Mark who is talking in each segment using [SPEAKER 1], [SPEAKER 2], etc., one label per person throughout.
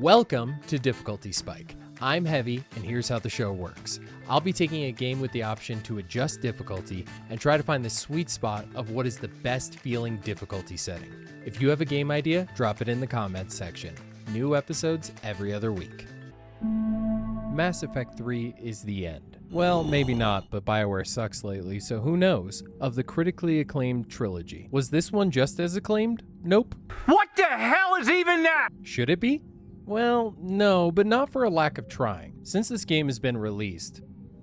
[SPEAKER 1] Welcome to Difficulty Spike. I'm Heavy, and here's how the show works. I'll be taking a game with the option to adjust difficulty and try to find the sweet spot of what is the best feeling difficulty setting. If you have a game idea, drop it in the comments section. New episodes every other week. Mass Effect 3 is the end. Well, maybe not, but BioWare sucks lately, so who knows? Of the critically acclaimed trilogy. Was this one just as acclaimed? Nope.
[SPEAKER 2] What the hell is even that?
[SPEAKER 1] Should it be? Well, no, but not for a lack of trying. Since this game has been released,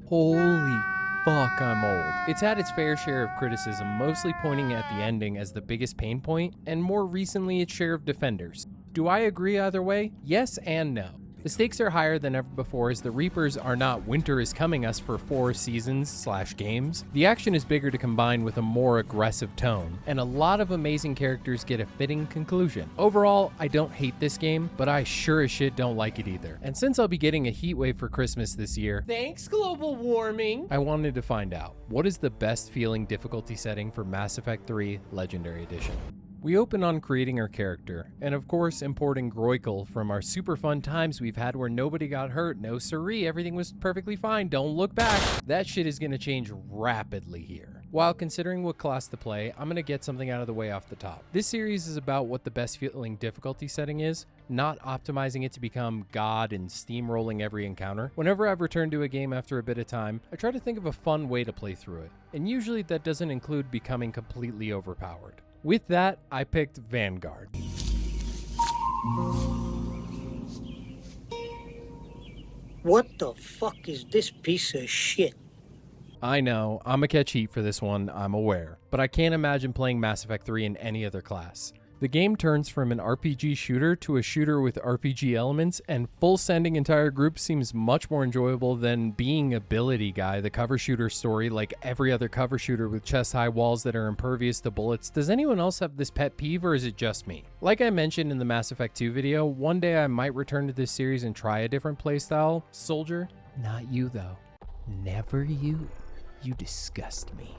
[SPEAKER 1] holy fuck, I'm old. It's had its fair share of criticism, mostly pointing at the ending as the biggest pain point, and more recently its share of defenders. Do I agree either way? Yes and no. The stakes are higher than ever before as the Reapers are not winter is coming us for 4 seasons/games. The action is bigger to combine with a more aggressive tone, and a lot of amazing characters get a fitting conclusion. Overall, I don't hate this game, but I sure as shit don't like it either. And since I'll be getting a heat wave for Christmas this year, thanks global warming, I wanted to find out, what is the best feeling difficulty setting for Mass Effect 3 Legendary Edition? We open on creating our character, and of course importing Groikel from our super fun times we've had where nobody got hurt, no siree, everything was perfectly fine, don't look back. That shit is gonna change rapidly here. While considering what class to play, I'm gonna get something out of the way off the top. This series is about what the best feeling difficulty setting is, not optimizing it to become God and steamrolling every encounter. Whenever I've returned to a game after a bit of time, I try to think of a fun way to play through it, and usually that doesn't include becoming completely overpowered. With that, I picked Vanguard.
[SPEAKER 3] What the fuck is this piece of shit?
[SPEAKER 1] I know, I'm a catch heat for this one, I'm aware, but I can't imagine playing Mass Effect 3 in any other class. The game turns from an RPG shooter to a shooter with RPG elements, and full sending entire groups seems much more enjoyable than being ability guy, the cover shooter story like every other cover shooter with chest-high walls that are impervious to bullets. Does anyone else have this pet peeve, or is it just me? Like I mentioned in the Mass Effect 2 video, one day I might return to this series and try a different playstyle. Soldier, not you though. Never you. You disgust me.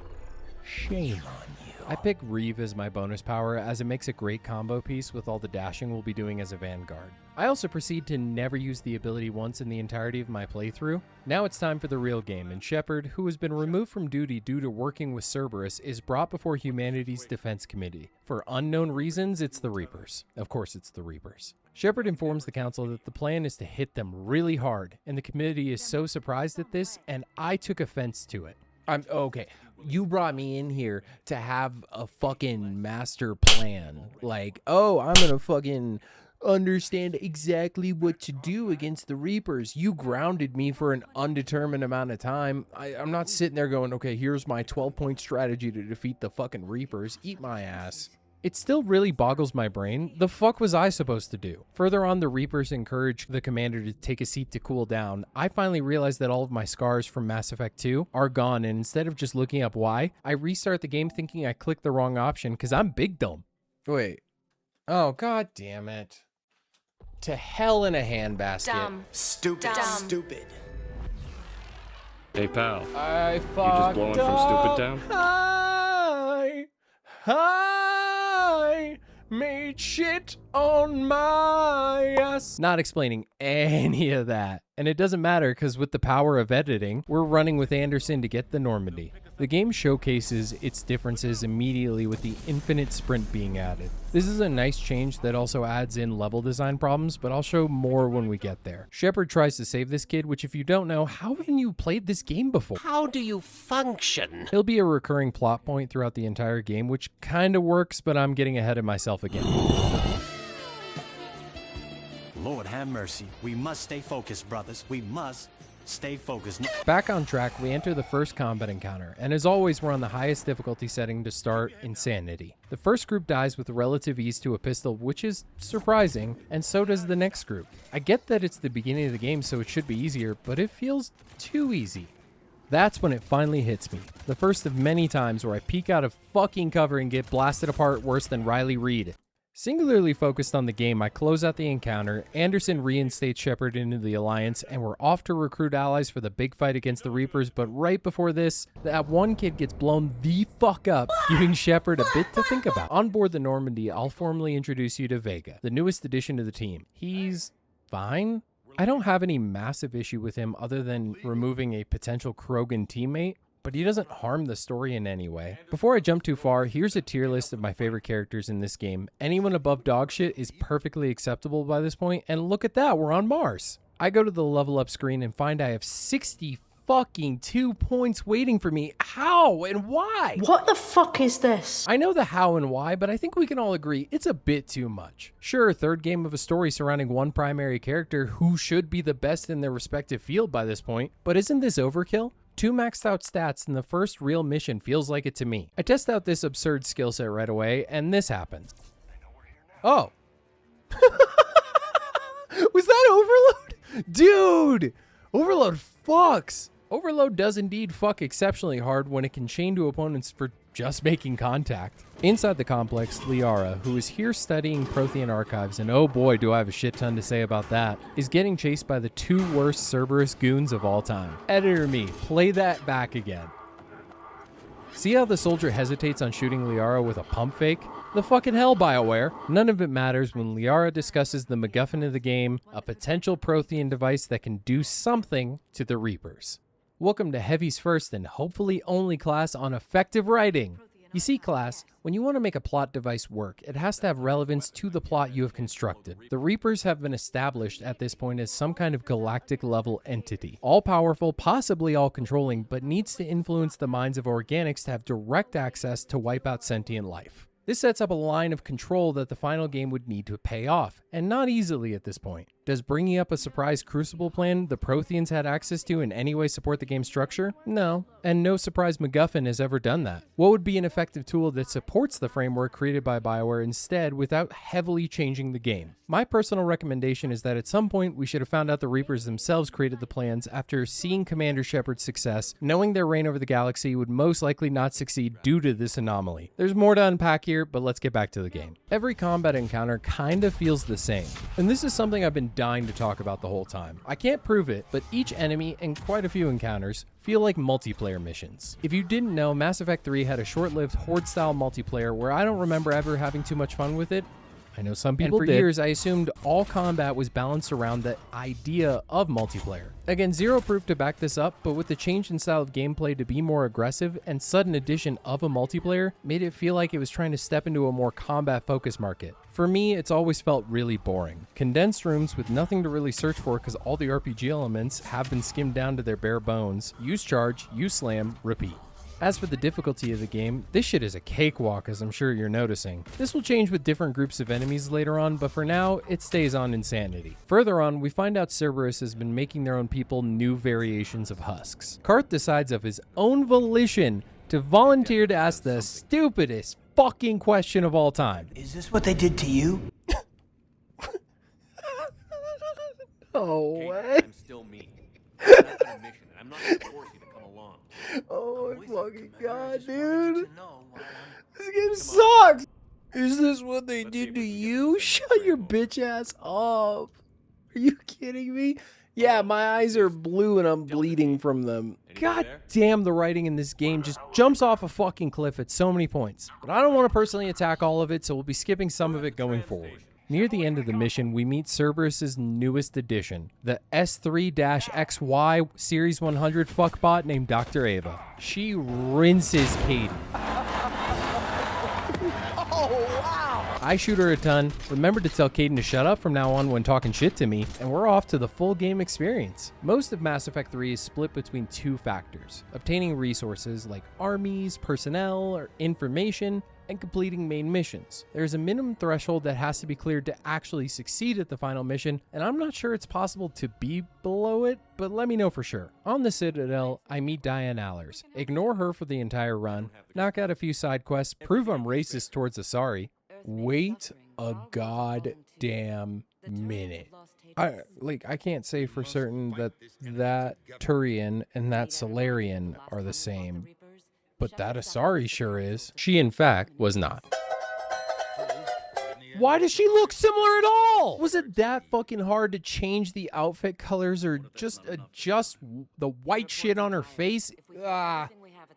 [SPEAKER 1] Shame on you. I pick Reeve as my bonus power as it makes a great combo piece with all the dashing we'll be doing as a Vanguard. I also proceed to never use the ability once in the entirety of my playthrough. Now it's time for the real game, and Shepard, who has been removed from duty due to working with Cerberus, is brought before humanity's defense committee. For unknown reasons, it's the Reapers. Of course it's the Reapers. Shepard informs the council that the plan is to hit them really hard, and the committee is so surprised at this, and I took offense to it. Okay. You brought me in here to have a fucking master plan. Like, oh, I'm gonna fucking understand exactly what to do against the Reapers. You grounded me for an undetermined amount of time. I'm not sitting there going, okay, here's my 12-point strategy to defeat the fucking Reapers. Eat my ass. It still really boggles my brain. The fuck was I supposed to do? Further on, the Reapers encourage the commander to take a seat to cool down. I finally realized that all of my scars from Mass Effect 2 are gone, and instead of just looking up why, I restart the game thinking I clicked the wrong option because I'm big dumb. Wait. Oh, god damn it. To hell in a handbasket.
[SPEAKER 4] Dumb.
[SPEAKER 2] Stupid.
[SPEAKER 4] Dumb.
[SPEAKER 2] Stupid.
[SPEAKER 5] Hey pal,
[SPEAKER 1] I
[SPEAKER 5] you
[SPEAKER 1] fucked
[SPEAKER 5] just blowing from stupid down?
[SPEAKER 1] I made shit on my ass. Not explaining any of that. And it doesn't matter because with the power of editing, we're running with Anderson to get the Normandy. The game showcases its differences immediately with the infinite sprint being added. This is a nice change that also adds in level design problems, but I'll show more when we get there. Shepard tries to save this kid, which if you don't know, how haven't you played this game before?
[SPEAKER 4] How do you function?
[SPEAKER 1] He'll be a recurring plot point throughout the entire game, which kinda works, but I'm getting ahead of myself again.
[SPEAKER 6] Lord have mercy. We must stay focused, brothers. We must stay focused.
[SPEAKER 1] Back on track, we enter the first combat encounter, and as always, we're on the highest difficulty setting to start, Insanity. The first group dies with relative ease to a pistol, which is surprising, and so does the next group. I get that it's the beginning of the game, so it should be easier, but it feels too easy. That's when it finally hits me. The first of many times where I peek out of fucking cover and get blasted apart worse than Riley Reid. Singularly focused on the game, I close out the encounter, Anderson reinstates Shepard into the Alliance, and we're off to recruit allies for the big fight against the Reapers, but right before this, that one kid gets blown the fuck up, giving Shepard a bit to think about. On board the Normandy, I'll formally introduce you to Vega, the newest addition to the team. He's fine. I don't have any massive issue with him other than removing a potential Krogan teammate, but he doesn't harm the story in any way. Before I jump too far, here's a tier list of my favorite characters in this game. Anyone above dogshit is perfectly acceptable by this point, and look at that, we're on Mars. I go to the level up screen and find I have 60 fucking 2 points waiting for me. How and why?
[SPEAKER 7] What the fuck is this?
[SPEAKER 1] I know the how and why, but I think we can all agree it's a bit too much. Sure, third game of a story surrounding one primary character who should be the best in their respective field by this point, but isn't this overkill? 2 maxed out stats in the first real mission feels like it to me. I test out this absurd skill set right away, and this happens. Oh. Was that Overload? Dude! Overload fucks! Overload does indeed fuck exceptionally hard when it can chain to opponents for just making contact. Inside the complex, Liara, who is here studying Prothean archives, and oh boy do I have a shit ton to say about that, is getting chased by the 2 worst Cerberus goons of all time. Editor me, play that back again. See how the soldier hesitates on shooting Liara with a pump fake? The fucking hell, BioWare. None of it matters when Liara discusses the MacGuffin of the game, a potential Prothean device that can do something to the Reapers. Welcome to Heavy's first and hopefully only class on effective writing. You see, class, when you want to make a plot device work, it has to have relevance to the plot you have constructed. The Reapers have been established at this point as some kind of galactic level entity. All-powerful, possibly all-controlling, but needs to influence the minds of organics to have direct access to wipe out sentient life. This sets up a line of control that the final game would need to pay off, and not easily at this point. Does bringing up a surprise Crucible plan the Protheans had access to in any way support the game's structure? No, and no surprise MacGuffin has ever done that. What would be an effective tool that supports the framework created by BioWare instead without heavily changing the game? My personal recommendation is that at some point we should have found out the Reapers themselves created the plans after seeing Commander Shepard's success, knowing their reign over the galaxy would most likely not succeed due to this anomaly. There's more to unpack here, but let's get back to the game. Every combat encounter kind of feels the same, and this is something I've been dying to talk about the whole time. I can't prove it, but each enemy and quite a few encounters feel like multiplayer missions. If you didn't know, Mass Effect 3 had a short-lived Horde-style multiplayer where I don't remember ever having too much fun with it. I know some people did. And for years, I assumed all combat was balanced around the idea of multiplayer. Again, zero proof to back this up, but with the change in style of gameplay to be more aggressive and sudden addition of a multiplayer made it feel like it was trying to step into a more combat-focused market. For me, it's always felt really boring. Condensed rooms with nothing to really search for because all the RPG elements have been skimmed down to their bare bones. Use charge, use slam, repeat. As for the difficulty of the game, this shit is a cakewalk, as I'm sure you're noticing. This will change with different groups of enemies later on, but for now, it stays on insanity. Further on, we find out Cerberus has been making their own people new variations of husks. Karth decides of his own volition to volunteer to ask the stupidest fucking question of all time.
[SPEAKER 8] Is this what they did to you?
[SPEAKER 1] Oh, what?
[SPEAKER 9] I'm still me. I'm on a mission, and I'm not going to force you to come along.
[SPEAKER 1] Oh my fucking god, dude. This game sucks. Is this what they did to you? Shut your bitch ass up. Are you kidding me? Yeah, my eyes are blue and I'm bleeding from them. God damn, the writing in this game just jumps off a fucking cliff at so many points. But I don't want to personally attack all of it, so we'll be skipping some of it going forward. Near the end of the mission, we meet Cerberus's newest addition, the S3-XY Series 100 fuckbot named Dr. Ava. She rinses Katie. I shoot her a ton, remember to tell Caden to shut up from now on when talking shit to me, and we're off to the full game experience. Most of Mass Effect 3 is split between 2 factors: obtaining resources like armies, personnel, or information, and completing main missions. There's a minimum threshold that has to be cleared to actually succeed at the final mission, and I'm not sure it's possible to be below it, but let me know for sure. On the Citadel, I meet Diane Allers. Ignore her for the entire run, knock out a few side quests, prove I'm racist towards Asari. Wait a goddamn minute. I can't say for certain that Turian and that Solarian are the same, but that Asari sure is. She, in fact, was not. Why does she look similar at all? Was it that fucking hard to change the outfit colors or just adjust the white shit on her face?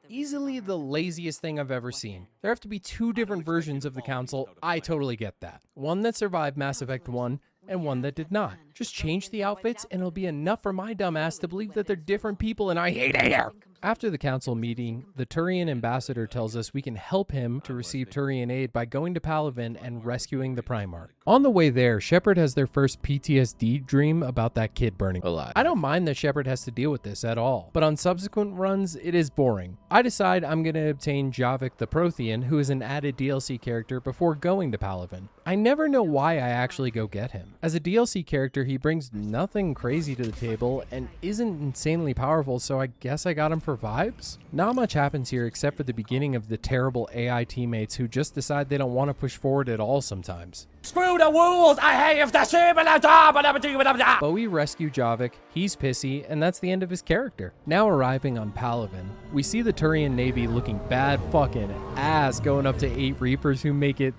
[SPEAKER 1] Easily the laziest thing I've ever seen. There have to be 2 different versions of the Council. I totally get that. One that survived Mass Effect 1 and one that did not. Just change the outfits and it'll be enough for my dumbass to believe that they're different people and I hate it. After the council meeting, the Turian ambassador tells us we can help him to receive Turian aid by going to Palaven and rescuing the Primarch. On the way there, Shepard has their first PTSD dream about that kid burning alive. I don't mind that Shepard has to deal with this at all, but on subsequent runs, it is boring. I decide I'm going to obtain Javik the Prothean, who is an added DLC character, before going to Palaven. I never know why I actually go get him. As a DLC character, he brings nothing crazy to the table and isn't insanely powerful, so I guess I got him for vibes? Not much happens here except for the beginning of the terrible AI teammates who just decide they don't want to push forward at all sometimes.
[SPEAKER 4] Screw the rules! I have the ship!
[SPEAKER 1] But we rescue Javik, he's pissy, and that's the end of his character. Now arriving on Palaven, we see the Turian Navy looking bad fucking ass going up to 8 Reapers who make it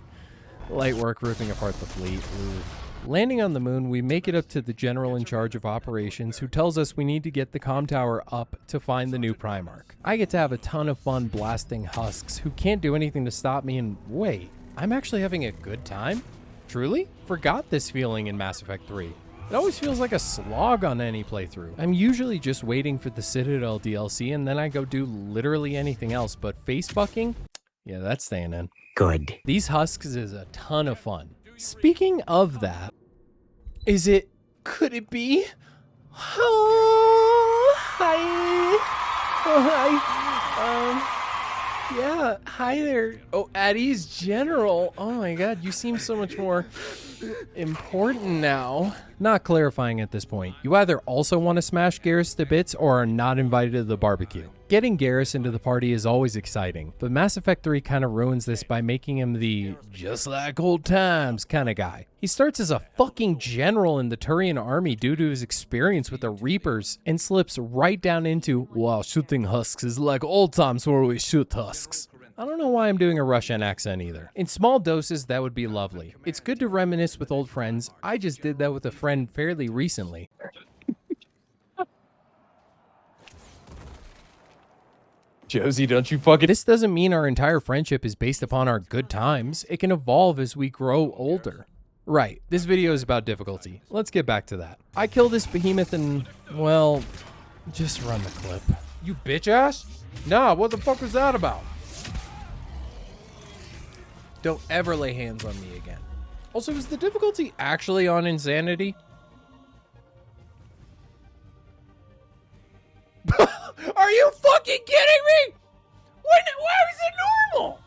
[SPEAKER 1] light work ripping apart the fleet. Ooh. Landing on the moon, we make it up to the general in charge of operations who tells us we need to get the comm tower up to find the new Primarch. I get to have a ton of fun blasting husks who can't do anything to stop me, and wait, I'm actually having a good time? Truly? Forgot this feeling in Mass Effect 3. It always feels like a slog on any playthrough. I'm usually just waiting for the Citadel DLC and then I go do literally anything else, but face fucking? Yeah, that's staying in.
[SPEAKER 3] Good.
[SPEAKER 1] These husks is a ton of fun. Speaking of that, could it be? Oh, hi. Oh, hi. Yeah, hi there. Oh, Addie's General. Oh my god, you seem so much more important now. Not clarifying at this point. You either also want to smash Garrus to bits or are not invited to the barbecue. Getting Garrus into the party is always exciting, but Mass Effect 3 kind of ruins this by making him the just like old times kind of guy. He starts as a fucking general in the Turian army due to his experience with the Reapers and slips right down into, wow, shooting husks is like old times where we shoot husks. I don't know why I'm doing a Russian accent either. In small doses, that would be lovely. It's good to reminisce with old friends. I just did that with a friend fairly recently. Josie, don't you fucking... This doesn't mean our entire friendship is based upon our good times. It can evolve as we grow older. Right, this video is about difficulty. Let's get back to that. I kill this behemoth and, well, just run the clip. You bitch ass? Nah, what the fuck was that about? Don't ever lay hands on me again. Also, is the difficulty actually on insanity? Are you fucking kidding me? Why is it normal?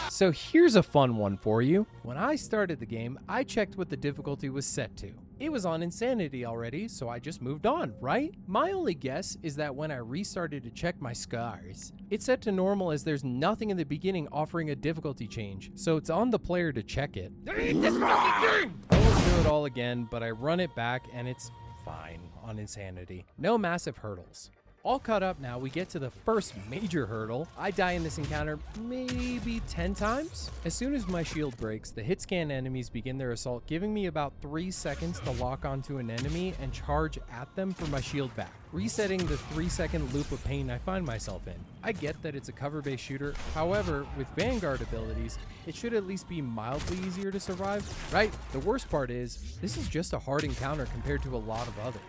[SPEAKER 1] So here's a fun one for you. When I started the game, I checked what the difficulty was set to. It was on insanity already, so I just moved on, right? My only guess is that when I restarted to check my scars, it's set to normal as there's nothing in the beginning offering a difficulty change, so it's on the player to check it. Delete this fucking game! I won't do it all again, but I run it back and it's fine on insanity. No massive hurdles. All caught up now, we get to the first major hurdle. I die in this encounter maybe 10 times. As soon as my shield breaks, the hit scan enemies begin their assault, giving me about 3 seconds to lock onto an enemy and charge at them for my shield back, resetting the 3-second loop of pain I find myself in. I get that it's a cover-based shooter, however, with Vanguard abilities, it should at least be mildly easier to survive, right? The worst part is, this is just a hard encounter compared to a lot of others.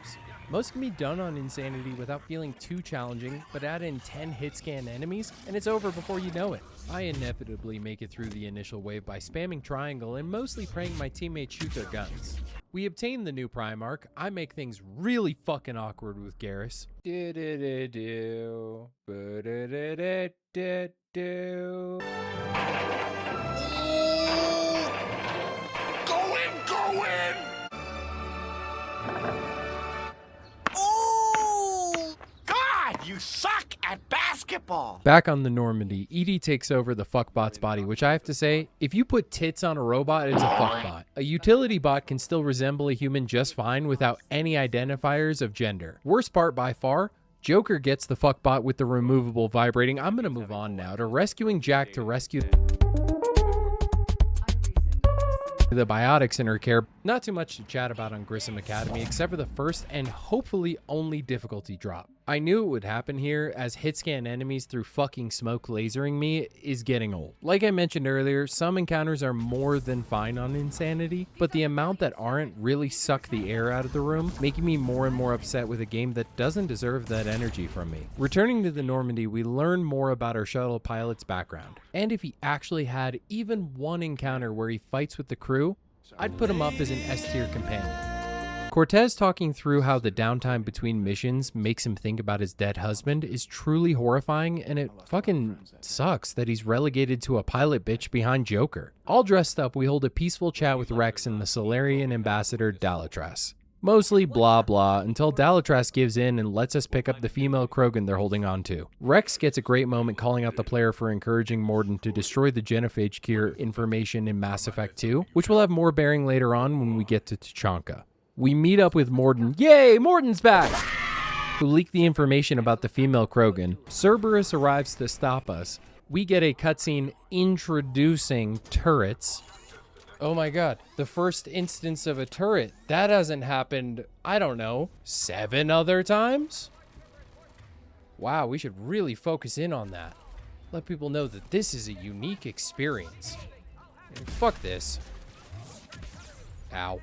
[SPEAKER 1] Most can be done on Insanity without feeling too challenging, but add in 10 hit scan enemies, and it's over before you know it. I inevitably make it through the initial wave by spamming triangle and mostly praying my teammates shoot their guns. We obtain the new Primarch. I make things really fucking awkward with Garrus.
[SPEAKER 2] Go in! Go in!
[SPEAKER 4] You suck at basketball!
[SPEAKER 1] Back on the Normandy, EDI takes over the fuckbot's body, which I have to say, if you put tits on a robot, it's a fuckbot. A utility bot can still resemble a human just fine without any identifiers of gender. Worst part by far, Joker gets the fuckbot with the removable vibrating. I'm gonna move on now to rescuing Jack to rescue the biotics in her care. Not too much to chat about on Grissom Academy, except for the first and hopefully only difficulty drop. I knew it would happen here, as hit scan enemies through fucking smoke lasering me is getting old. Like I mentioned earlier, some encounters are more than fine on insanity, but the amount that aren't really suck the air out of the room, making me more and more upset with a game that doesn't deserve that energy from me. Returning to the Normandy, we learn more about our shuttle pilot's background, and if he actually had even one encounter where he fights with the crew, I'd put him up as an S-tier companion. Cortez talking through how the downtime between missions makes him think about his dead husband is truly horrifying, and it fucking sucks that he's relegated to a pilot bitch behind Joker. All dressed up, we hold a peaceful chat with Rex and the Solarian ambassador Dalatras. Mostly blah blah until Dalatras gives in and lets us pick up the female Krogan they're holding on to. Rex gets a great moment calling out the player for encouraging Mordin to destroy the genophage cure information in Mass Effect 2, which will have more bearing later on when we get to Tuchanka. We meet up with Mordin. Yay, Mordin's back! Who leaked the information about the female Krogan. Cerberus arrives to stop us. We get a cutscene introducing turrets. Oh my god, the first instance of a turret. That hasn't happened, I don't know, 7 other times? Wow, we should really focus in on that. Let people know that this is a unique experience. Fuck this. Ow.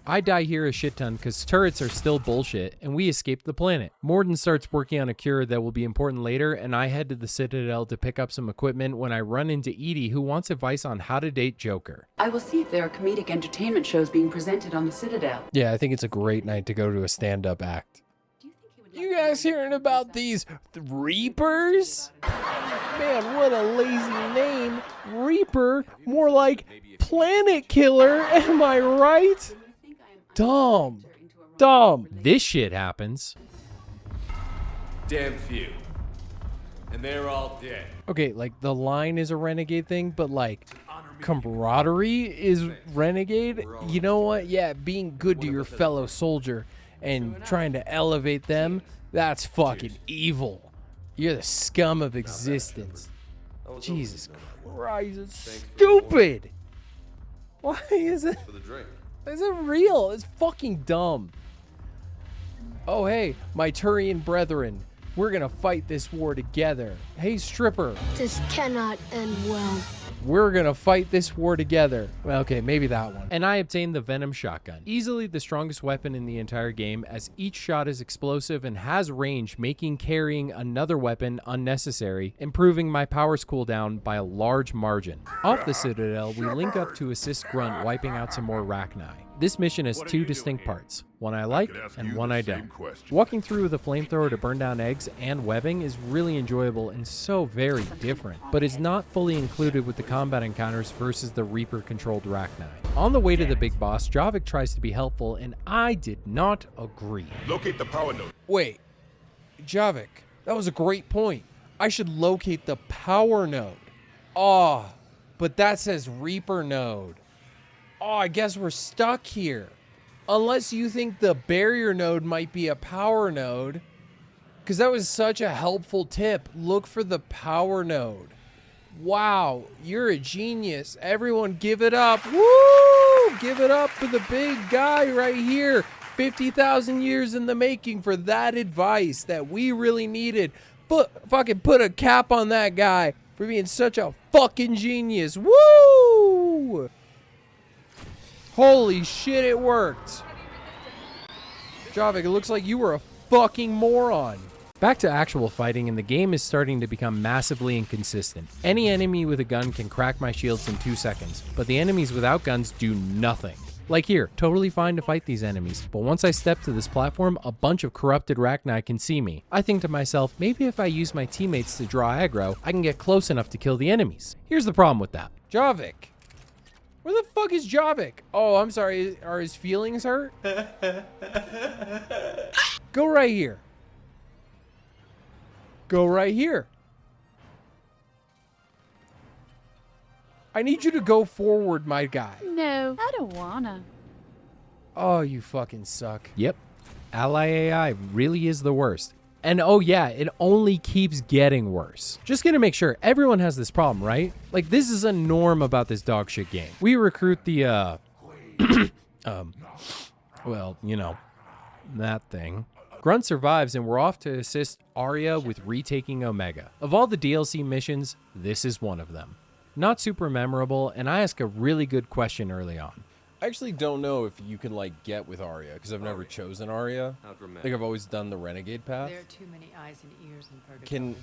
[SPEAKER 1] I die here a shit ton because turrets are still bullshit, and we escape the planet. Mordin starts working on a cure that will be important later, and I head to the Citadel to pick up some equipment when I run into Edie, who wants advice on how to date Joker.
[SPEAKER 8] I will see if there are comedic entertainment shows being presented on the Citadel.
[SPEAKER 1] Yeah, I think it's a great night to go to a stand-up act. You guys hearing about these Reapers? Man, what a lazy name. Reaper, more like Planet Killer, am I right? Dumb. This shit happens.
[SPEAKER 9] Damn few. And they're all dead.
[SPEAKER 1] Okay, like the line is a renegade thing, but like camaraderie is renegade. You know what? Yeah, being good to your fellow soldier and trying to elevate them, that's fucking evil. You're the scum of existence. Jesus Christ, it's stupid. Why is it? Is it real? It's fucking dumb. Oh, hey, my Turian brethren. We're gonna fight this war together. Hey, stripper.
[SPEAKER 10] This cannot end well.
[SPEAKER 1] We're gonna fight this war together. Well, okay, maybe that one. And I obtained the Venom shotgun. Easily the strongest weapon in the entire game, as each shot is explosive and has range, making carrying another weapon unnecessary, improving my power's cooldown by a large margin. Off the Citadel, we link up to assist Grunt wiping out some more Rachni. This mission has 2 distinct parts, one I like and one I don't. Walking through with a flamethrower to burn down eggs and webbing is really enjoyable and so very different, but is not fully included with the combat encounters versus the Reaper-controlled Rachni. On the way to the big boss, Javik tries to be helpful, and I did not agree.
[SPEAKER 2] Locate the power node.
[SPEAKER 1] Wait, Javik, that was a great point. I should locate the power node. Oh, but that says Reaper node. Oh, I guess we're stuck here. Unless you think the barrier node might be a power node. Because that was such a helpful tip. Look for the power node. Wow, you're a genius. Everyone give it up. Woo! Give it up for the big guy right here. 50,000 years in the making for that advice that we really needed. Fucking put a cap on that guy for being such a fucking genius. Woo! Holy shit, it worked. Javik, it looks like you were a fucking moron. Back to actual fighting, and the game is starting to become massively inconsistent. Any enemy with a gun can crack my shields in 2 seconds, but the enemies without guns do nothing. Like here, totally fine to fight these enemies, but once I step to this platform, a bunch of corrupted Rachni can see me. I think to myself, maybe if I use my teammates to draw aggro, I can get close enough to kill the enemies. Here's the problem with that. Javik. Where the fuck is Javik? Oh, I'm sorry. Are his feelings hurt? Go right here. Go right here. I need you to go forward, my guy.
[SPEAKER 11] No, I don't wanna.
[SPEAKER 1] Oh, you fucking suck. Yep. Ally AI really is the worst. And oh yeah, it only keeps getting worse. Just gonna make sure everyone has this problem, right? Like, this is a norm about this dog shit game. We recruit the, well, you know, that thing. Grunt survives and we're off to assist Arya with retaking Omega. Of all the DLC missions, this is one of them. Not super memorable, and I ask a really good question early on. I actually don't know if you can like get with Arya because I've never chosen Arya.
[SPEAKER 9] How dramatic.
[SPEAKER 1] Like I've always done the renegade path.
[SPEAKER 8] There are too many eyes and ears in purgatory.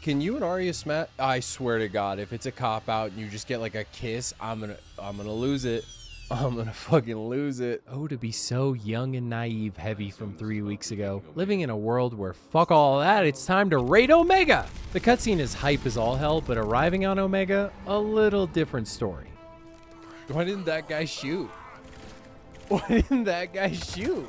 [SPEAKER 1] Can you and Arya smash? I swear to God, if it's a cop out and you just get like a kiss, I'm gonna lose it. I'm gonna fucking lose it. Oh, to be so young and naive, Heavy from 3 weeks ago. Living in a world where fuck all that, it's time to raid Omega! The cutscene is hype as all hell, but arriving on Omega, a little different story. Why didn't that guy shoot? Why didn't that guy shoot?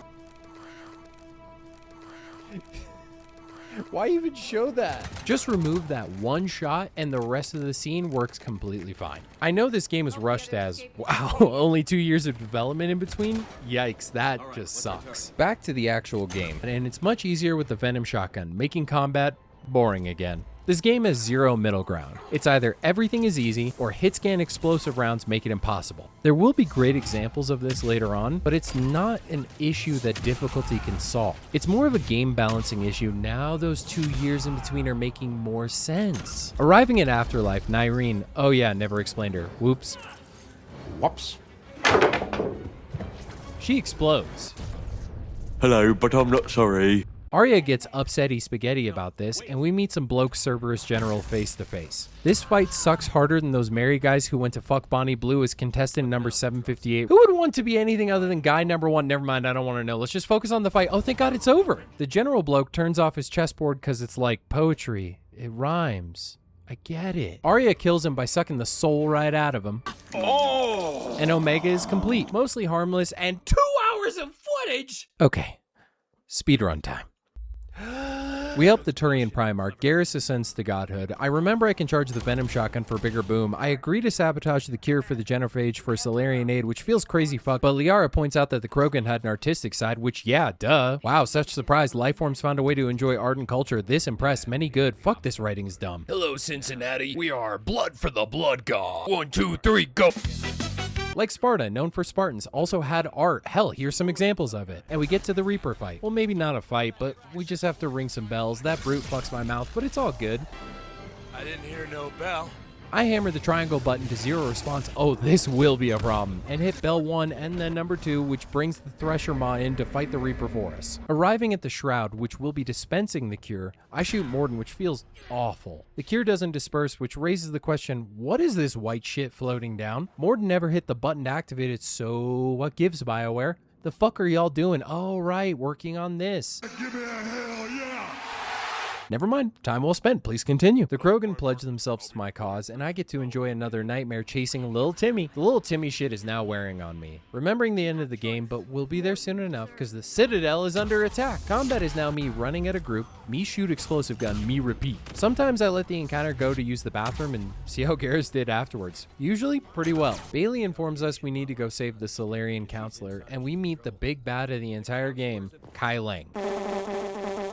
[SPEAKER 1] Why even show that? Just remove that one shot and the rest of the scene works completely fine. I know this game is rushed as, wow, only 2 years of development in between? Yikes, that just sucks. Back to the actual game, and it's much easier with the Venom shotgun, making combat boring again. This game has zero middle ground. It's either everything is easy or hit-scan explosive rounds make it impossible. There will be great examples of this later on, but it's not an issue that difficulty can solve. It's more of a game balancing issue now those 2 years in between are making more sense. Arriving at Afterlife, Nyreen, oh yeah, never explained her, whoops.
[SPEAKER 2] Whoops.
[SPEAKER 1] She explodes.
[SPEAKER 2] Hello, but I'm not sorry.
[SPEAKER 1] Arya gets upsetty spaghetti about this, and we meet some bloke Cerberus General face to face. This fight sucks harder than those merry guys who went to fuck Bonnie Blue as contestant number 758. Who would want to be anything other than guy number 1? Never mind, I don't want to know. Let's just focus on the fight. Oh, thank God it's over. The general bloke turns off his chessboard because it's like poetry. It rhymes. I get it. Arya kills him by sucking the soul right out of him. Oh! And Omega is complete, mostly harmless, and 2 hours of footage! Okay, speedrun time. We help the Turian Primarch. Garrus ascends to godhood. I remember I can charge the Venom shotgun for bigger boom. I agree to sabotage the cure for the Genophage for Solarian aid, which feels crazy fuck, but Liara points out that the Krogan had an artistic side, which yeah, duh. Wow, such surprise. Lifeforms found a way to enjoy art and culture. This impressed. Many good. Fuck, this writing is dumb.
[SPEAKER 2] Hello, Cincinnati. We are Blood for the Blood God. 1, 2, 3, go.
[SPEAKER 1] Like Sparta, known for Spartans, also had art. Hell, here's some examples of it. And we get to the Reaper fight. Well, maybe not a fight, but we just have to ring some bells. That brute fucks my mouth, but it's all good.
[SPEAKER 2] I didn't hear no bell.
[SPEAKER 1] I hammer the triangle button to zero response. Oh, this will be a problem. And hit bell 1 and then number 2, which brings the Thresher Maw in to fight the Reaper for us. Arriving at the Shroud, which will be dispensing the cure, I shoot Morden, which feels awful. The cure doesn't disperse, which raises the question, what is this white shit floating down? Morden never hit the button to activate it, so what gives, BioWare? The fuck are y'all doing? Oh, right, working on this.
[SPEAKER 2] Give me a hell yeah.
[SPEAKER 1] Never mind, time well spent, please continue. The Krogan pledge themselves to my cause, and I get to enjoy another nightmare chasing little Timmy. The little Timmy shit is now wearing on me. Remembering the end of the game, but we'll be there soon enough, because the Citadel is under attack. Combat is now me running at a group, me shoot explosive gun, me repeat. Sometimes I let the encounter go to use the bathroom and see how Garrus did afterwards. Usually, pretty well. Bailey informs us we need to go save the Solarian Counselor, and we meet the big bad of the entire game, Kai Lang.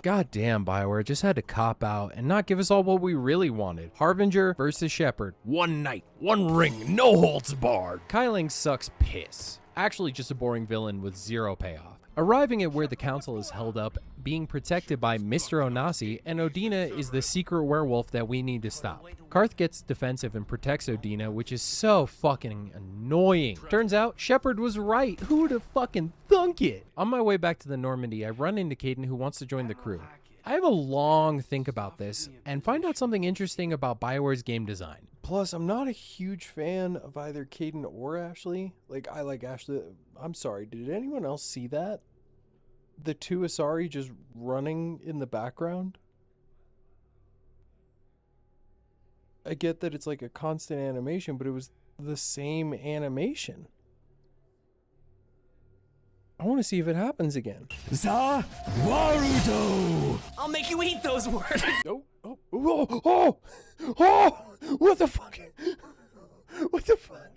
[SPEAKER 1] God damn, BioWare just had to cop out and not give us all what we really wanted. Harbinger versus Shepard.
[SPEAKER 2] One night, one ring, no holds barred.
[SPEAKER 1] Kai Lang sucks piss. Actually just a boring villain with zero payoff. Arriving at where the council is held up, being protected by Mr. Onasi, and Odina is the secret werewolf that we need to stop. Karth gets defensive and protects Odina, which is so fucking annoying. Turns out, Shepard was right. Who would have fucking thunk it? On my way back to the Normandy, I run into Caden, who wants to join the crew. I have a long think about this and find out something interesting about BioWare's game design. Plus, I'm not a huge fan of either Caden or Ashley. Like, I like Ashley. I'm sorry, did anyone else see that? The two Asari just running in the background? I get that it's like a constant animation, but it was the same animation. I want to see if it happens again.
[SPEAKER 2] Za Warudo.
[SPEAKER 4] I'll make you eat those words.
[SPEAKER 1] Oh, what the fuck? What the fuck?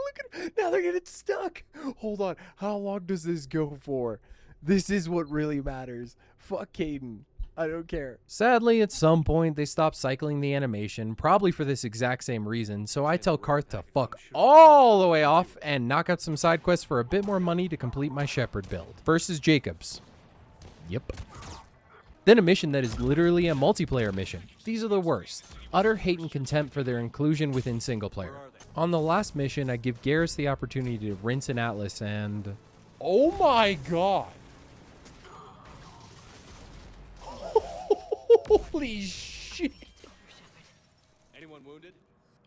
[SPEAKER 1] Look at, now they're getting stuck. Hold on. How long does this go for? This is what really matters. Fuck Caden. I don't care. Sadly, at some point, they stopped cycling the animation, probably for this exact same reason, so I tell Karth to fuck all the way off and knock out some side quests for a bit more money to complete my Shepherd build. First is Jacob's. Yep. Then a mission that is literally a multiplayer mission. These are the worst. Utter hate and contempt for their inclusion within single player. On the last mission, I give Garrus the opportunity to rinse an Atlas and... Oh my god! Holy shit!
[SPEAKER 9] Anyone wounded?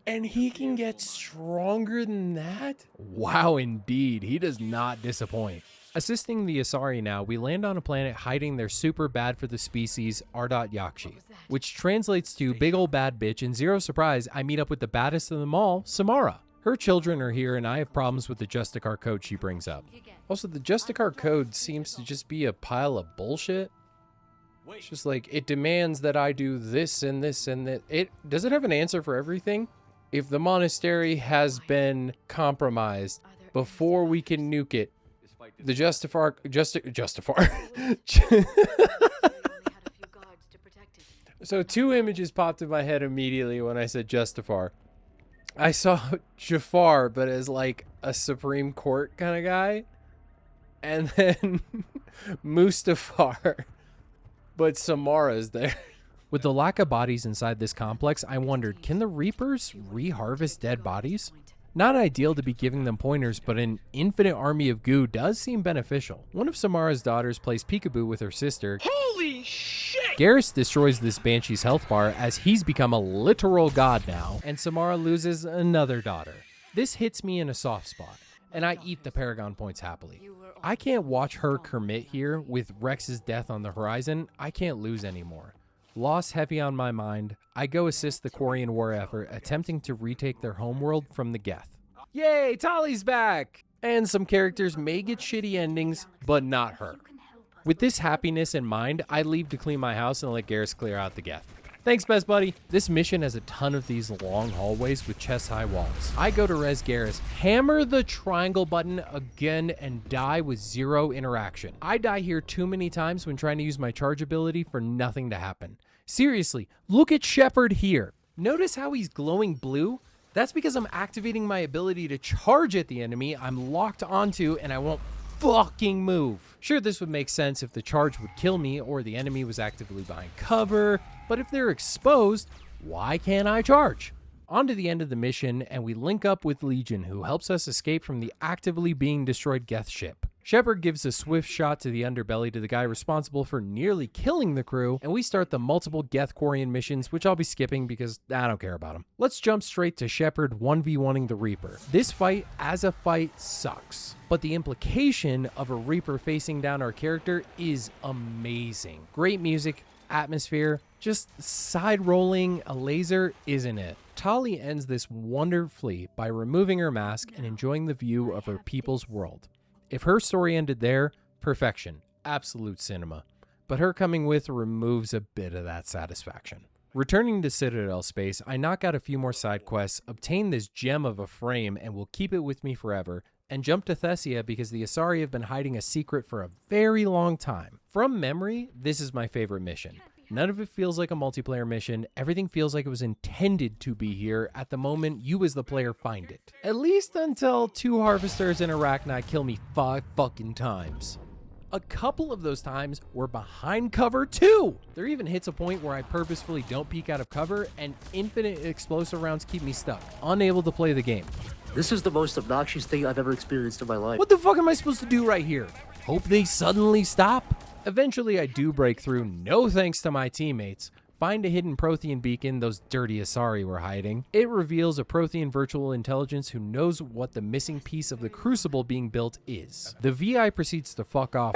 [SPEAKER 1] And he can get stronger than that? Wow, indeed. He does not disappoint. Assisting the Asari now, we land on a planet hiding their super bad for the species Ardot Yakshi, which translates to big old bad bitch, and zero surprise, I meet up with the baddest of them all, Samara. Her children are here, and I have problems with the Justicar code she brings up. Also, the Justicar code seems to just be a pile of bullshit. It's just like, it demands that I do this and this and that. Does it have an answer for everything? If the monastery has been compromised before we can nuke it, the Justifar. So 2 images popped in my head immediately when I said Justifar. I saw Jafar, but as like a Supreme Court kind of guy. And then Mustafar. But Samara's there. With the lack of bodies inside this complex, I wondered, can the Reapers reharvest dead bodies? Not ideal to be giving them pointers, but an infinite army of goo does seem beneficial. One of Samara's daughters plays peekaboo with her sister.
[SPEAKER 2] Holy shit!
[SPEAKER 1] Garrus destroys this Banshee's health bar as he's become a literal god now, and Samara loses another daughter. This hits me in a soft spot, and I eat the Paragon points happily. I can't watch her commit here with Rex's death on the horizon. I can't lose anymore. Loss heavy on my mind, I go assist the Quarian war effort, attempting to retake their homeworld from the Geth. Yay, Tali's back! And some characters may get shitty endings, but not her. With this happiness in mind, I leave to clean my house and let Garrus clear out the Geth. Thanks, best buddy. This mission has a ton of these long hallways with chest-high walls. I go to res Garrus, hammer the triangle button again, and die with 0 interaction. I die here too many times when trying to use my charge ability for nothing to happen. Seriously, look at Shepherd here. Notice how he's glowing blue? That's because I'm activating my ability to charge at the enemy I'm locked onto, and I won't fucking move. Sure, this would make sense if the charge would kill me or the enemy was actively behind cover, but if they're exposed, why can't I charge? On to the end of the mission, and we link up with Legion, who helps us escape from the actively being destroyed Geth ship. Shepherd gives a swift shot to the underbelly to the guy responsible for nearly killing the crew, and we start the multiple Geth Quarian missions, which I'll be skipping because I don't care about them. Let's jump straight to Shepherd 1v1ing the Reaper. This fight, as a fight, sucks, but the implication of a Reaper facing down our character is amazing. Great music, atmosphere, just side-rolling a laser isn't it. Tali ends this wonderfully by removing her mask and enjoying the view of her people's world. If her story ended there, perfection, absolute cinema. But her coming with removes a bit of that satisfaction. Returning to Citadel space, I knock out a few more side quests, obtain this gem of a frame and will keep it with me forever, and jump to Thessia because the Asari have been hiding a secret for a very long time. From memory, this is my favorite mission. None of it feels like a multiplayer mission. Everything feels like it was intended to be here at the moment you as the player find it. At least until 2 harvesters and Arachni kill me 5 fucking times. A couple of those times were behind cover too. There even hits a point where I purposefully don't peek out of cover and infinite explosive rounds keep me stuck, unable to play the game.
[SPEAKER 3] This is the most obnoxious thing I've ever experienced in my life.
[SPEAKER 1] What the fuck am I supposed to do right here? Hope they suddenly stop? Eventually I do break through, no thanks to my teammates. Find a hidden Prothean beacon those dirty Asari were hiding. It reveals a Prothean virtual intelligence who knows what the missing piece of the crucible being built is. The VI proceeds to fuck off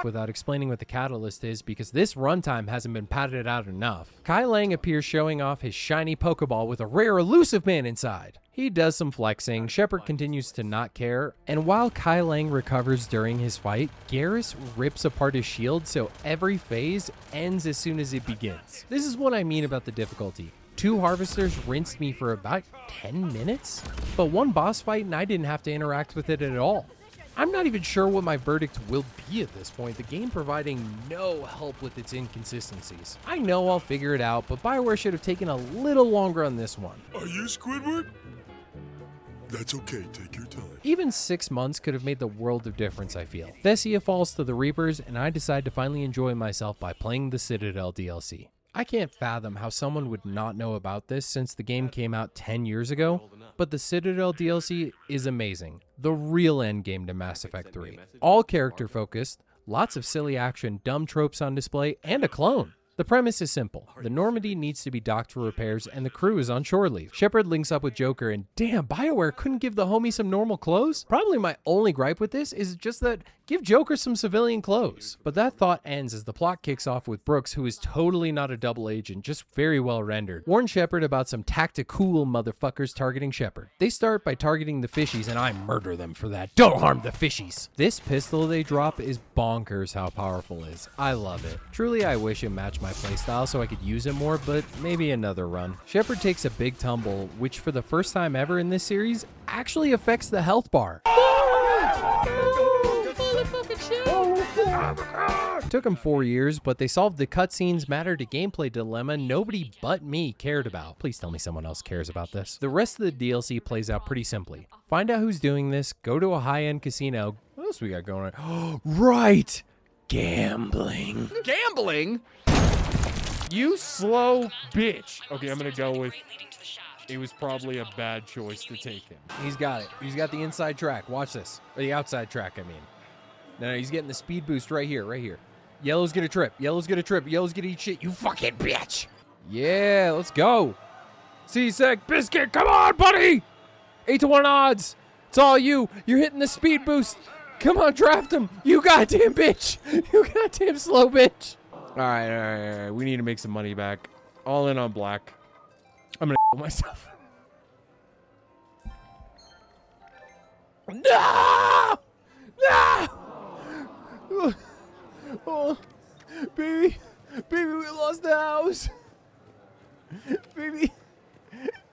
[SPEAKER 1] without explaining what the catalyst is because this runtime hasn't been padded out enough. Kai Lang appears showing off his shiny Pokeball with a rare elusive man inside. He does some flexing, Shepherd continues to not care, and while Kai Lang recovers during his fight, Garrus rips apart his shield so every phase ends as soon as it begins. This is what I mean about the difficulty. 2 harvesters rinsed me for about 10 minutes, but one boss fight and I didn't have to interact with it at all. I'm not even sure what my verdict will be at this point, the game providing no help with its inconsistencies. I know I'll figure it out, but BioWare should have taken a little longer on this one.
[SPEAKER 12] Are you Squidward? That's okay, take your time.
[SPEAKER 1] Even 6 months could have made the world of difference, I feel. Thessia falls to the Reapers, and I decide to finally enjoy myself by playing the Citadel DLC. I can't fathom how someone would not know about this since the game came out 10 years ago, but the Citadel DLC is amazing. The real endgame to Mass Effect 3. All character focused, lots of silly action, dumb tropes on display, and a clone. The premise is simple. The Normandy needs to be docked for repairs, and the crew is on shore leave. Shepard links up with Joker, and damn, BioWare couldn't give the homie some normal clothes? Probably my only gripe with this is just that give Joker some civilian clothes. But that thought ends as the plot kicks off with Brooks, who is totally not a double agent, just very well rendered. Warn Shepard about some tactical motherfuckers targeting Shepard. They start by targeting the fishies, and I murder them for that. Don't harm the fishies! This pistol they drop is bonkers how powerful it is. I love it. Truly, I wish it matched my playstyle so I could use it more, but maybe another run. Shepard takes a big tumble, which for the first time ever in this series, actually affects the health bar. Took them 4 years, but they solved the cutscenes matter to gameplay dilemma nobody but me cared about. Please tell me someone else cares about this. The rest of the DLC plays out pretty simply. Find out who's doing this, go to a high-end casino. What else we got going on? Right! Gambling.
[SPEAKER 2] Gambling?
[SPEAKER 1] You slow bitch. Okay, I'm gonna go with it was probably a bad choice to take him. He's got it. He's got the inside track. Watch this. Or the outside track, I mean. No, he's getting the speed boost right here, right here. Yellow's gonna trip. Yellow's gonna trip. Yellow's gonna eat shit. You fucking bitch. Yeah, let's go. C-Sec Biscuit, come on, buddy. 8-1 odds. It's all you. You're hitting the speed boost. Come on, draft him. You goddamn bitch. You goddamn slow bitch. All right. We need to make some money back. All in on black. I'm gonna myself. No! No! Oh, baby, we lost the house. Baby,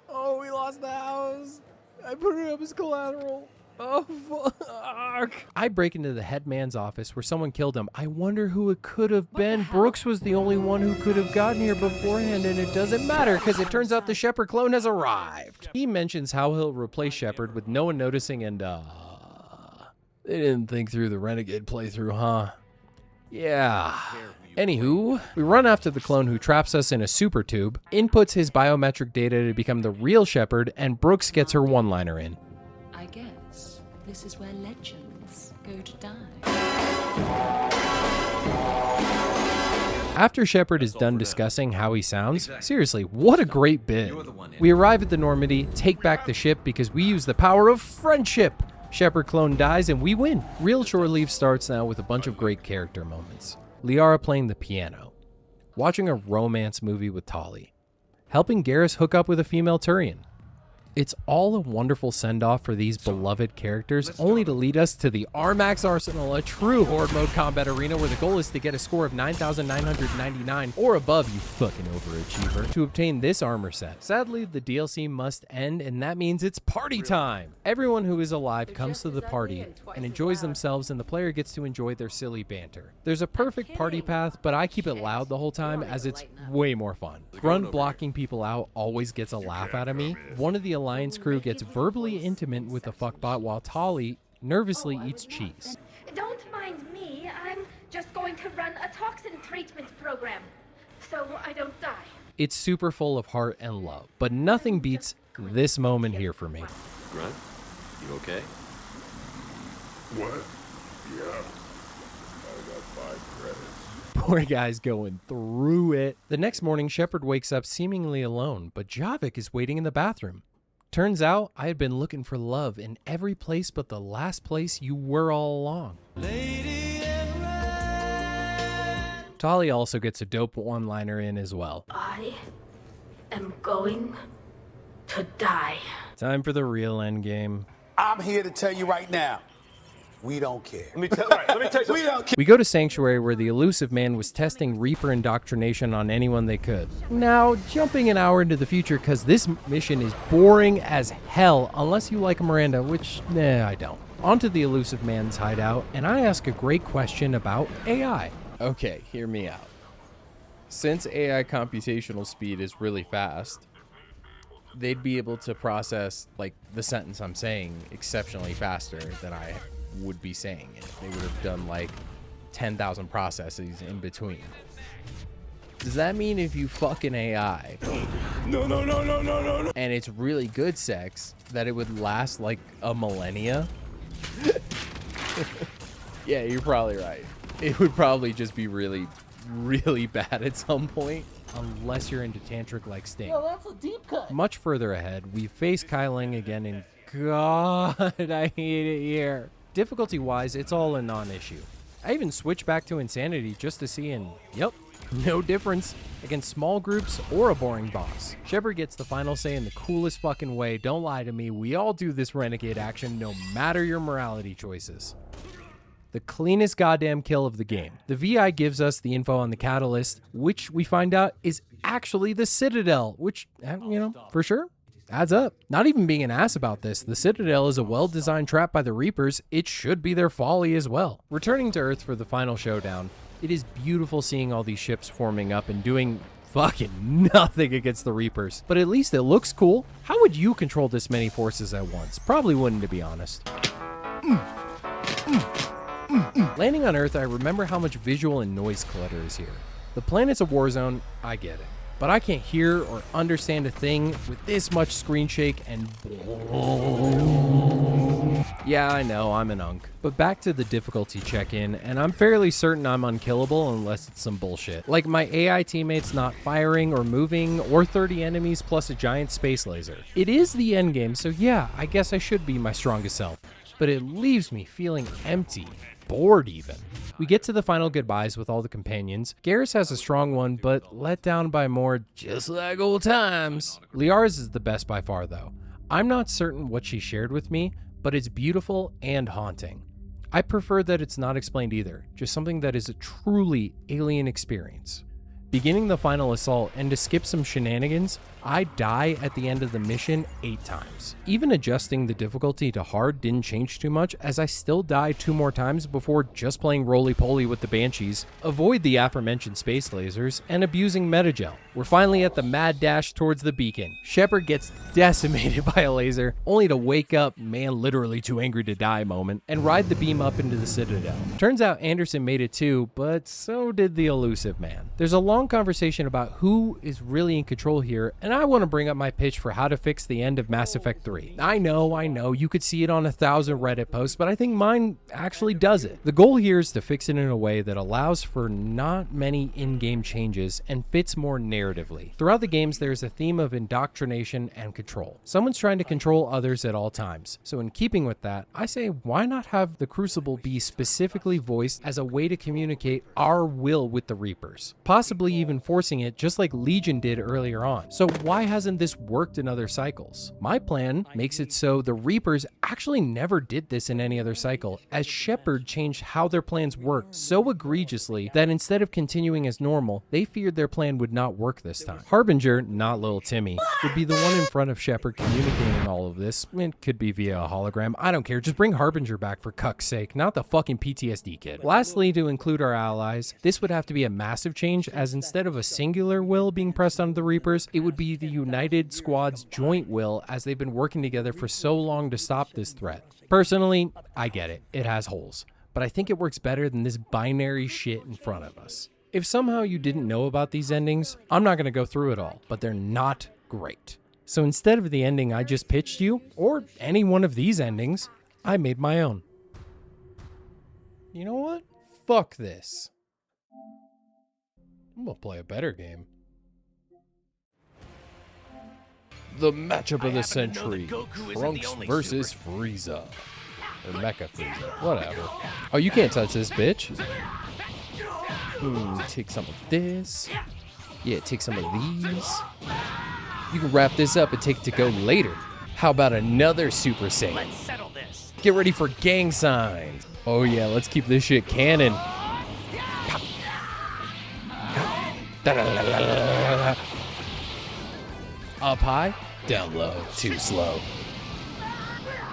[SPEAKER 1] oh, we lost the house. I put it up as collateral. Oh, fuck. I break into the headman's office where someone killed him. I wonder who it could have been. Brooks was the only one who could have gotten here beforehand, and it doesn't matter because it turns out the Shepard clone has arrived. He mentions how he'll replace Shepard with no one noticing, and they didn't think through the Renegade playthrough, huh? Yeah. Anywho, we run after the clone who traps us in a super tube, inputs his biometric data to become the real Shepard, and Brooks gets her one-liner in.
[SPEAKER 8] I guess this is where legends go to die.
[SPEAKER 1] After Shepard is done discussing how he sounds, seriously, what a great bit. We arrive at the Normandy, take back the ship because we use the power of friendship. Shepard clone dies and we win. Real Shore Leave starts now with a bunch of great character moments. Liara playing the piano, watching a romance movie with Tali, helping Garrus hook up with a female Turian. It's all a wonderful send-off for these beloved characters, only to lead us to the Armax Arsenal, a true Horde mode combat arena where the goal is to get a score of 9,999 or above, you fucking overachiever, to obtain this armor set. Sadly, the DLC must end, and that means it's party time! Everyone who is alive comes to the party and enjoys themselves, and the player gets to enjoy their silly banter. There's a perfect party path, but I keep it loud the whole time as it's way more fun. Grunt blocking people out always gets a laugh out of me. One of the Alliance crew gets verbally intimate with the fuckbot while Tali nervously eats cheese.
[SPEAKER 13] Don't mind me. I'm just going to run a toxin treatment program so I don't die.
[SPEAKER 1] It's super full of heart and love, but nothing beats this moment here for me.
[SPEAKER 9] Grunt, you okay?
[SPEAKER 12] What? Yeah. I got 5 credits.
[SPEAKER 1] Poor guy's going through it. The next morning, Shepard wakes up seemingly alone, but Javik is waiting in the bathroom. Turns out I had been looking for love in every place but the last place you were all along. Tali also gets a dope one-liner in as well.
[SPEAKER 13] I am going to die.
[SPEAKER 1] Time for the real endgame.
[SPEAKER 14] I'm here to tell you right now, we don't care. Let me tell you we don't care.
[SPEAKER 1] We go to Sanctuary where the elusive man was testing Reaper indoctrination on anyone they could. Now, jumping an hour into the future because this mission is boring as hell unless you like Miranda, which, I don't. onto the elusive man's hideout, and I ask a great question about AI. Okay, hear me out. Since AI computational speed is really fast, they'd be able to process like the sentence I'm saying exceptionally faster than I would be saying it. They would have done like 10,000 processes in between. Does that mean if you fuck an AI no, and it's really good sex, that it would last like a millennia? Yeah, you're probably right. It would probably just be really, really bad at some point, unless you're into tantric like Sting.
[SPEAKER 3] Yo, that's a deep cut.
[SPEAKER 1] Much further ahead, we face Kyling again, and God, I hate it here. Difficulty-wise, it's all a non-issue. I even switched back to Insanity just to see, and yep, no difference against small groups or a boring boss. Shepard gets the final say in the coolest fucking way. Don't lie to me, we all do this renegade action no matter your morality choices. The cleanest goddamn kill of the game. The VI gives us the info on the catalyst, which we find out is actually the Citadel, which, you know, for sure, adds up. Not even being an ass about this, the Citadel is a well-designed trap by the Reapers. It should be their folly as well. Returning to Earth for the final showdown, it is beautiful seeing all these ships forming up and doing fucking nothing against the Reapers. But at least it looks cool. How would you control this many forces at once? Probably wouldn't, to be honest. Landing on Earth, I remember how much visual and noise clutter is here. The planet's a war zone, I get it. But I can't hear or understand a thing with this much screen shake and... Yeah, I know, I'm an unk. But back to the difficulty check-in, and I'm fairly certain I'm unkillable unless it's some bullshit. Like my AI teammates not firing or moving, or 30 enemies plus a giant space laser. It is the endgame, so yeah, I guess I should be my strongest self. But it leaves me feeling empty. Bored even. We get to the final goodbyes with all the companions. Garrus has a strong one, but let down by more, just like old times. Liara's is the best by far though. I'm not certain what she shared with me, but it's beautiful and haunting. I prefer that it's not explained either, just something that is a truly alien experience. Beginning the final assault, and to skip some shenanigans, I die at the end of the mission 8 times. Even adjusting the difficulty to hard didn't change too much, as I still die 2 more times before just playing roly-poly with the Banshees, avoid the aforementioned space lasers, and abusing Metagel. We're finally at the mad dash towards the beacon. Shepard gets decimated by a laser, only to wake up, man literally too angry to die moment, and ride the beam up into the Citadel. Turns out Anderson made it too, but so did the elusive man. There's a long conversation about who is really in control here, and I want to bring up my pitch for how to fix the end of Mass Effect 3. I know, you could see it on 1,000 Reddit posts, but I think mine actually does it. The goal here is to fix it in a way that allows for not many in-game changes and fits more narratively. Throughout the games, there's a theme of indoctrination and control. Someone's trying to control others at all times. So in keeping with that, I say why not have the Crucible be specifically voiced as a way to communicate our will with the Reapers, possibly even forcing it just like Legion did earlier on. So why hasn't this worked in other cycles? My plan makes it so the Reapers actually never did this in any other cycle, as Shepard changed how their plans worked so egregiously that instead of continuing as normal, they feared their plan would not work this time. Harbinger, not little Timmy, would be the one in front of Shepard communicating all of this. It could be via a hologram, I don't care, just bring Harbinger back for cuck's sake, not the fucking PTSD kid. Lastly, to include our allies, this would have to be a massive change, as instead of a singular will being pressed on the Reapers, it would be the United Squad's joint will, as they've been working together for so long to stop this threat. Personally, I get it, it has holes, but I think it works better than this binary shit in front of us. If somehow you didn't know about these endings, I'm not going to go through it all, but they're not great. So instead of the ending I just pitched you, or any one of these endings, I made my own. You know what? Fuck this. I'm gonna play a better game. The matchup of the century, Trunks versus Frieza. Or Mecha Frieza, whatever. Oh, you can't touch this, bitch. Take some of this. Yeah, take some of these. You can wrap this up and take it to go later. How about another Super Saiyan?
[SPEAKER 4] Let's settle this.
[SPEAKER 1] Get ready for gang signs. Oh yeah, let's keep this shit canon. Up high, down low, too slow.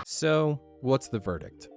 [SPEAKER 1] So, what's the verdict?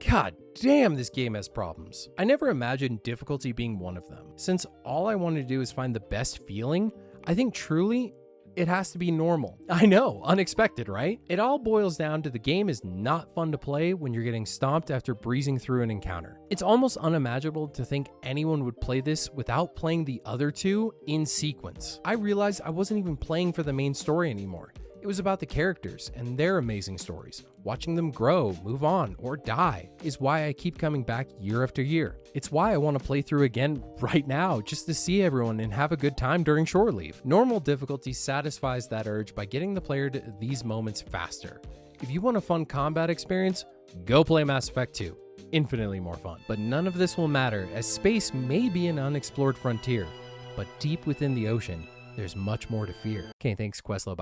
[SPEAKER 1] God damn, this game has problems. I never imagined difficulty being one of them. Since all I want to do is find the best feeling, I think truly it has to be normal. I know, unexpected, right? It all boils down to the game is not fun to play when you're getting stomped after breezing through an encounter. It's almost unimaginable to think anyone would play this without playing the other two in sequence. I realized I wasn't even playing for the main story anymore. It was about the characters and their amazing stories. Watching them grow, move on, or die is why I keep coming back year after year. It's why I want to play through again right now, just to see everyone and have a good time during shore leave. Normal difficulty satisfies that urge by getting the player to these moments faster. If you want a fun combat experience, go play Mass Effect 2. Infinitely more fun. But none of this will matter, as space may be an unexplored frontier, but deep within the ocean, there's much more to fear. Okay, thanks, Questlove. Bye.